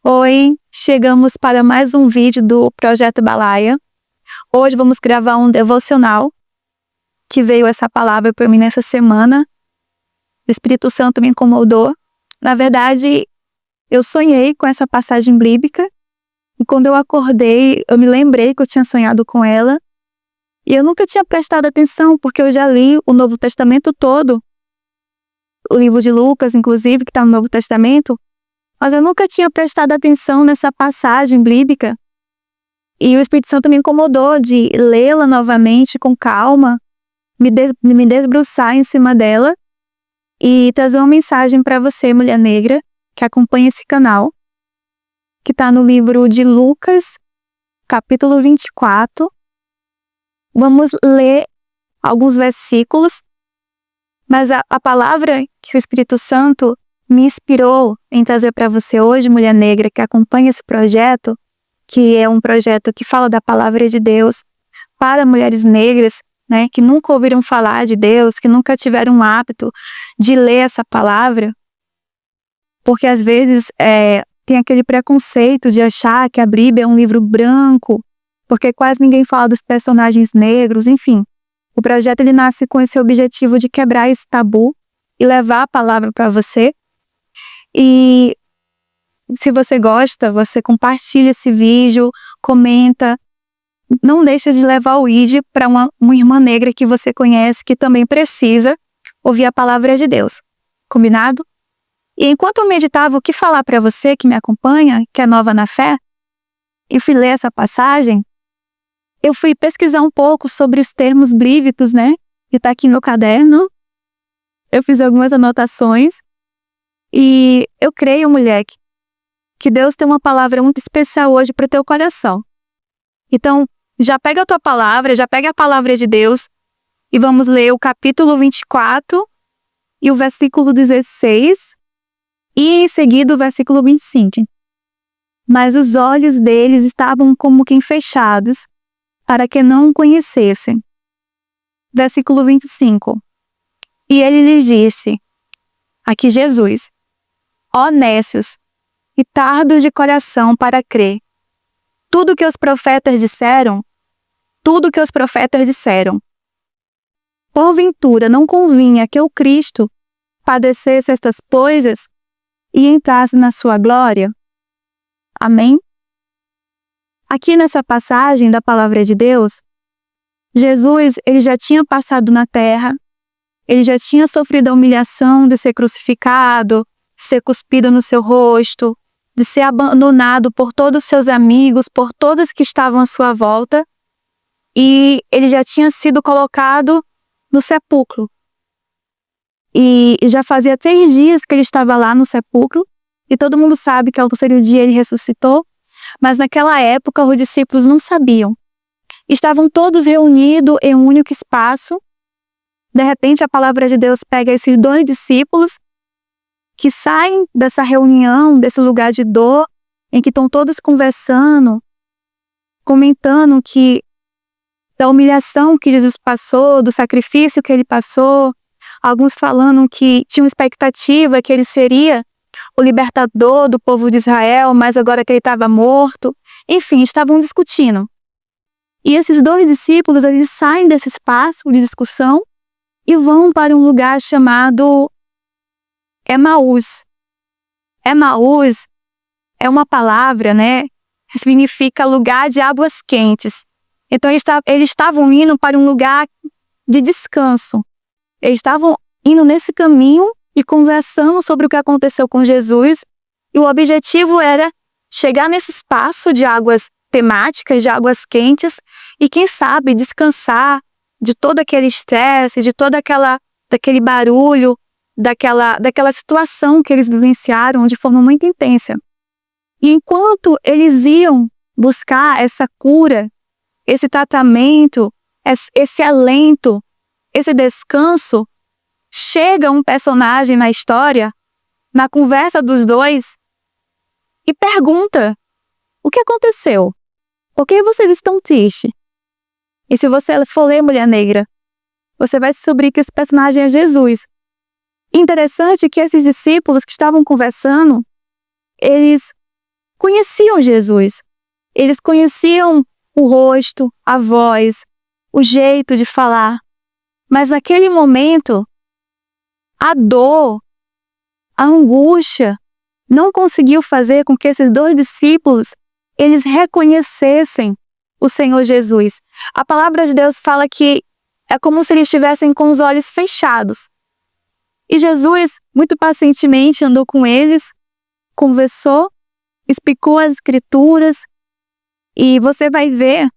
Oi, chegamos para mais um vídeo do Projeto Balaia. Hoje vamos gravar um devocional que veio essa palavra para mim nessa semana. O Espírito Santo me incomodou. Na verdade, eu sonhei com essa passagem bíblica e quando eu acordei, eu me lembrei que eu tinha sonhado com ela e eu nunca tinha prestado atenção porque eu já li o Novo Testamento todo, o livro de Lucas, inclusive, que está no Novo Testamento, mas eu nunca tinha prestado atenção nessa passagem bíblica. E o Espírito Santo me incomodou de lê-la novamente com calma, me debruçar em cima dela e trazer uma mensagem para você, mulher negra, que acompanha esse canal, que está no livro de Lucas, capítulo 24. Vamos ler alguns versículos, mas a palavra que o Espírito Santo me inspirou em trazer para você hoje, mulher negra, que acompanha esse projeto, que é um projeto que fala da palavra de Deus para mulheres negras, né, que nunca ouviram falar de Deus, que nunca tiveram o hábito de ler essa palavra, porque às vezes tem aquele preconceito de achar que a Bíblia é um livro branco, porque quase ninguém fala dos personagens negros, enfim. O projeto ele nasce com esse objetivo de quebrar esse tabu e levar a palavra para você. E se você gosta, você compartilha esse vídeo, comenta. Não deixa de levar o ID para uma irmã negra que você conhece, que também precisa ouvir a palavra de Deus. Combinado? E enquanto eu meditava o que falar para você que me acompanha, que é nova na fé, e fui ler essa passagem, eu fui pesquisar um pouco sobre os termos bíblicos, né? Que está aqui no caderno. Eu fiz algumas anotações. E eu creio, mulher, que Deus tem uma palavra muito especial hoje para o teu coração. Então, já pega a tua palavra, já pega a palavra de Deus e vamos ler o capítulo 24 e o versículo 16 e em seguida o versículo 25. Mas os olhos deles estavam como quem fechados, para que não o conhecessem. Versículo 25. E ele lhes disse, aqui Jesus, ó nécios, e tardos de coração para crer. Tudo que os profetas disseram, porventura não convinha que o Cristo padecesse estas coisas e entrasse na sua glória? Amém? Aqui nessa passagem da palavra de Deus, Jesus ele já tinha passado na terra, ele já tinha sofrido a humilhação de ser crucificado, ser cuspido no seu rosto, de ser abandonado por todos os seus amigos, por todos que estavam à sua volta, e ele já tinha sido colocado no sepulcro. E já fazia 3 dias que ele estava lá no sepulcro, e todo mundo sabe que ao terceiro dia ele ressuscitou, mas naquela época os discípulos não sabiam. Estavam todos reunidos em um único espaço. De repente a palavra de Deus pega esses 2 discípulos que saem dessa reunião, desse lugar de dor, em que estão todos conversando, comentando da humilhação que Jesus passou, do sacrifício que ele passou, alguns falando que tinham expectativa que ele seria o libertador do povo de Israel, mas agora que ele estava morto. Enfim, estavam discutindo. E esses 2 discípulos, eles saem desse espaço de discussão e vão para um lugar chamado Emaús. Emaús é uma palavra, né? Significa lugar de águas quentes. Então eles estavam indo para um lugar de descanso. Eles estavam indo nesse caminho e conversando sobre o que aconteceu com Jesus. E o objetivo era chegar nesse espaço de águas temáticas, de águas quentes, e quem sabe descansar de todo aquele estresse, de daquele barulho, daquela situação que eles vivenciaram de forma muito intensa. E enquanto eles iam buscar essa cura, esse tratamento, esse alento, esse descanso, chega um personagem na história, na conversa dos 2, e pergunta, o que aconteceu? Por que vocês estão tristes? E se você for ler Mulher Negra, você vai descobrir que esse personagem é Jesus. Interessante que esses discípulos que estavam conversando, eles conheciam Jesus. Eles conheciam o rosto, a voz, o jeito de falar. Mas naquele momento, a dor, a angústia, não conseguiu fazer com que esses 2 discípulos, eles reconhecessem o Senhor Jesus. A palavra de Deus fala que é como se eles estivessem com os olhos fechados. E Jesus, muito pacientemente, andou com eles, conversou, explicou as Escrituras, e você vai ver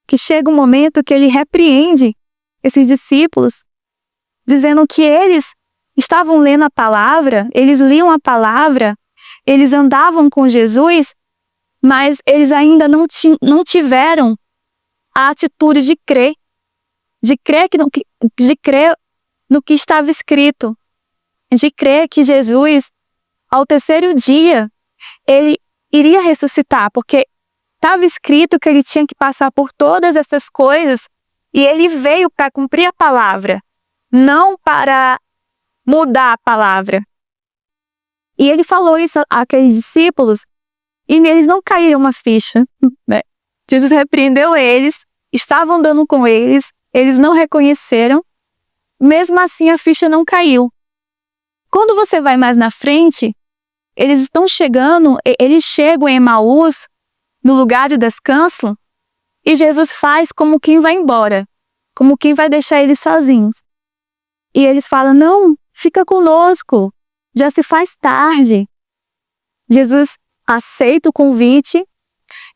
que chega um momento que ele repreende esses discípulos, dizendo que eles estavam lendo a palavra, eles liam a palavra, eles andavam com Jesus, mas eles ainda não tiveram a atitude de crer no que estava escrito, de crer que Jesus, ao 3º dia, ele iria ressuscitar, porque estava escrito que ele tinha que passar por todas essas coisas e ele veio para cumprir a palavra, não para mudar a palavra. E ele falou isso àqueles discípulos e neles não caíram uma ficha, né? Jesus repreendeu eles, estavam andando com eles, eles não reconheceram, mesmo assim a ficha não caiu. Quando você vai mais na frente, eles chegam em Emaús, no lugar de descanso, e Jesus faz como quem vai embora, como quem vai deixar eles sozinhos. E eles falam, não, fica conosco, já se faz tarde. Jesus aceita o convite,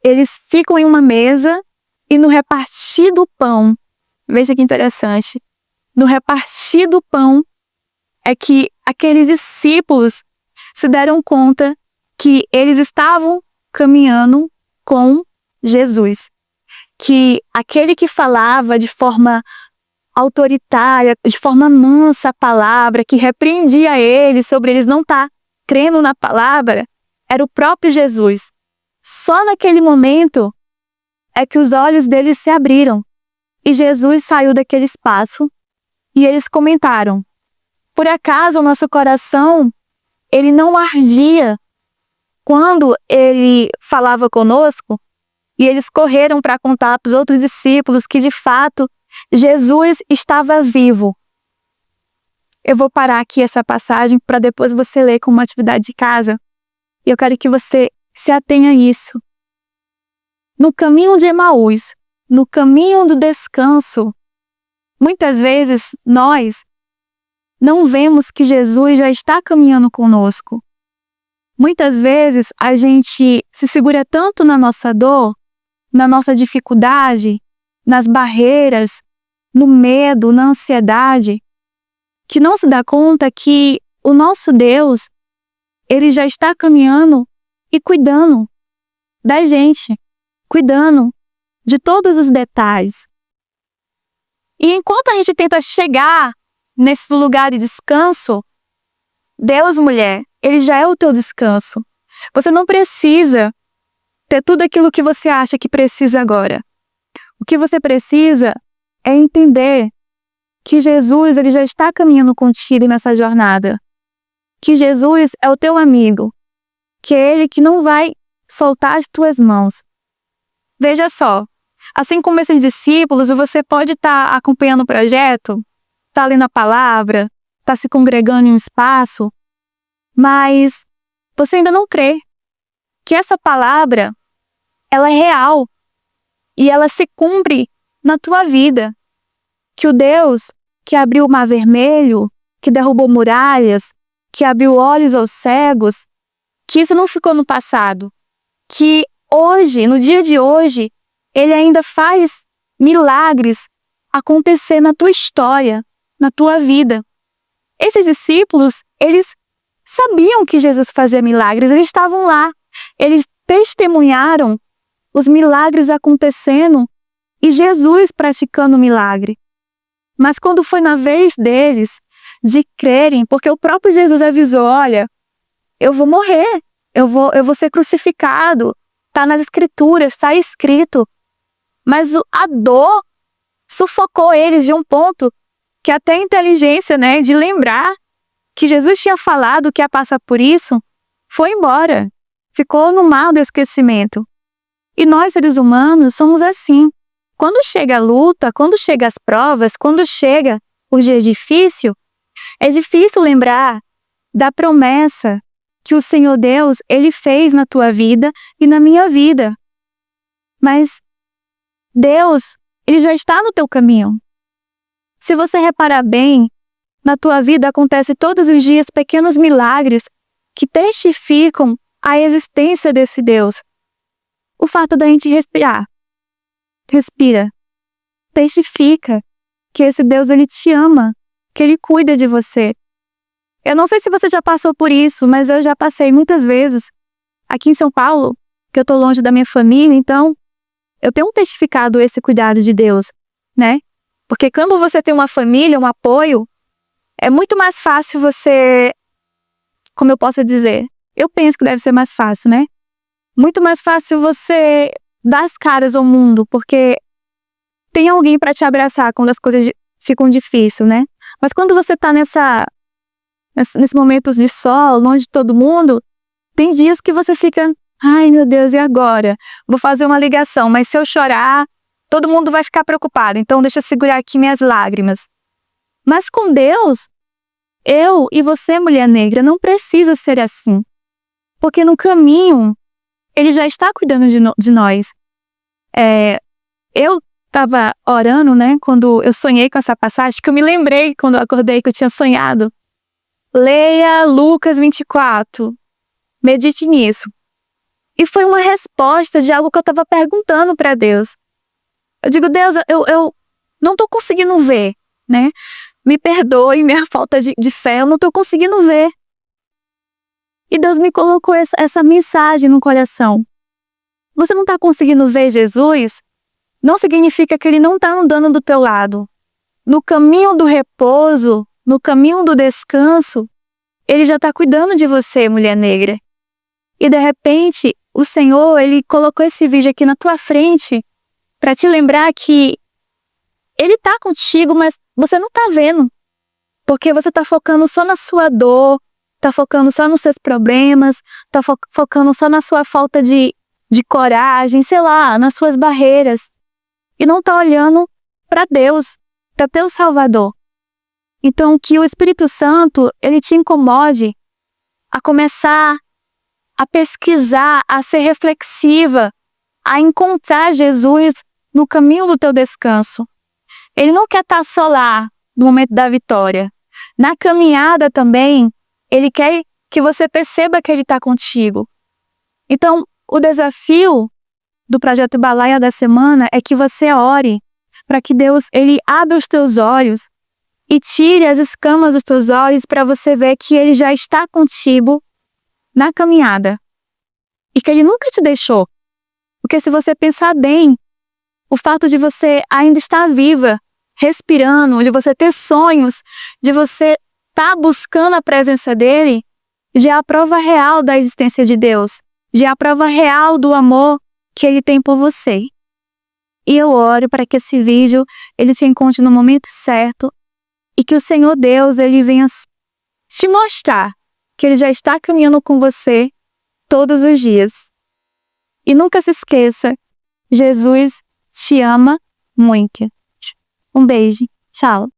eles ficam em uma mesa, e no repartir do pão, veja que interessante, no repartir do pão, é que aqueles discípulos se deram conta que eles estavam caminhando com Jesus. Que aquele que falava de forma autoritária, de forma mansa a palavra, que repreendia eles sobre eles não estar crendo na palavra, era o próprio Jesus. Só naquele momento é que os olhos deles se abriram e Jesus saiu daquele espaço e eles comentaram, por acaso o nosso coração ele não ardia quando ele falava conosco? E eles correram para contar para os outros discípulos que, de fato, Jesus estava vivo. Eu vou parar aqui essa passagem para depois você ler como uma atividade de casa. E eu quero que você se atenha a isso. No caminho de Emaús, no caminho do descanso, muitas vezes nós não vemos que Jesus já está caminhando conosco. Muitas vezes a gente se segura tanto na nossa dor, na nossa dificuldade, nas barreiras, no medo, na ansiedade, que não se dá conta que o nosso Deus, ele já está caminhando e cuidando da gente, cuidando de todos os detalhes. E enquanto a gente tenta chegar nesse lugar de descanso, Deus, mulher, ele já é o teu descanso. Você não precisa ter tudo aquilo que você acha que precisa agora. O que você precisa é entender que Jesus, ele já está caminhando contigo nessa jornada. Que Jesus é o teu amigo. Que é ele que não vai soltar as tuas mãos. Veja só, assim como esses discípulos, você pode estar acompanhando o projeto, estar lendo a palavra, estar se congregando em um espaço, mas você ainda não crê que essa palavra, ela é real e ela se cumpre na tua vida. Que o Deus que abriu o mar vermelho, que derrubou muralhas, que abriu olhos aos cegos, que isso não ficou no passado. Que hoje, no dia de hoje, ele ainda faz milagres acontecer na tua história, na tua vida. Esses discípulos, eles sabiam que Jesus fazia milagres, eles estavam lá. Eles testemunharam os milagres acontecendo e Jesus praticando o milagre. Mas quando foi na vez deles de crerem, porque o próprio Jesus avisou, olha, eu vou morrer, eu vou ser crucificado, está nas Escrituras, está escrito. Mas a dor sufocou eles de um ponto que até a inteligência, de lembrar que Jesus tinha falado que ia passar por isso, foi embora. ficou no mar do esquecimento. E nós, seres humanos, somos assim. Quando chega a luta, quando chega as provas, quando chega o dia difícil, é difícil lembrar da promessa que o Senhor Deus, Ele fez na tua vida e na minha vida. Mas Deus, Ele já está no teu caminho. Se você reparar bem, na tua vida acontece todos os dias pequenos milagres que testificam a existência desse Deus. O fato da gente respirar. Respira. Testifica que esse Deus, Ele te ama, que Ele cuida de você. Eu não sei se você já passou por isso, mas eu já passei muitas vezes aqui em São Paulo, que eu estou longe da minha família, então eu tenho testificado esse cuidado de Deus, né? Porque quando você tem uma família, um apoio, é muito mais fácil você, como eu posso dizer, eu penso que deve ser mais fácil, né? Muito mais fácil você dar as caras ao mundo, porque tem alguém para te abraçar quando as coisas ficam difíceis, né? Mas quando você está nesses momentos de sol, longe de todo mundo, tem dias que você fica, ai meu Deus, e agora? Vou fazer uma ligação, mas se eu chorar, todo mundo vai ficar preocupado, então deixa eu segurar aqui minhas lágrimas. Mas com Deus, eu e você, mulher negra, não precisa ser assim. Porque no caminho, Ele já está cuidando de nós. Eu estava orando, né, quando eu sonhei com essa passagem, que eu me lembrei quando eu acordei que eu tinha sonhado. Leia Lucas 24. Medite nisso. E foi uma resposta de algo que eu estava perguntando para Deus. Eu digo, Deus, eu não estou conseguindo ver, né? Me perdoe minha falta de fé, eu não estou conseguindo ver. E Deus me colocou essa mensagem no coração. Você não está conseguindo ver Jesus? Não significa que Ele não está andando do teu lado. No caminho do repouso, no caminho do descanso, Ele já está cuidando de você, mulher negra. E de repente, o Senhor, Ele colocou esse vídeo aqui na tua frente para te lembrar que Ele está contigo, mas você não está vendo. Porque você está focando só na sua dor, está focando só nos seus problemas, está focando só na sua falta de coragem, sei lá, nas suas barreiras. E não está olhando para Deus, para teu Salvador. Então, que o Espírito Santo, Ele te incomode a começar a pesquisar, a ser reflexiva, a encontrar Jesus no caminho do teu descanso. Ele não quer estar só lá no momento da vitória. Na caminhada também, Ele quer que você perceba que Ele está contigo. Então, o desafio do Projeto Balaia da semana é que você ore para que Deus, Ele abra os teus olhos e tire as escamas dos teus olhos para você ver que Ele já está contigo na caminhada. E que Ele nunca te deixou. Porque se você pensar bem, o fato de você ainda estar viva, respirando, de você ter sonhos, de você estar buscando a presença dEle, já é a prova real da existência de Deus. Já é a prova real do amor que Ele tem por você. E eu oro para que esse vídeo, ele te encontre no momento certo e que o Senhor Deus, Ele venha te mostrar que Ele já está caminhando com você todos os dias. E nunca se esqueça, Jesus te ama muito. Um beijo. Tchau.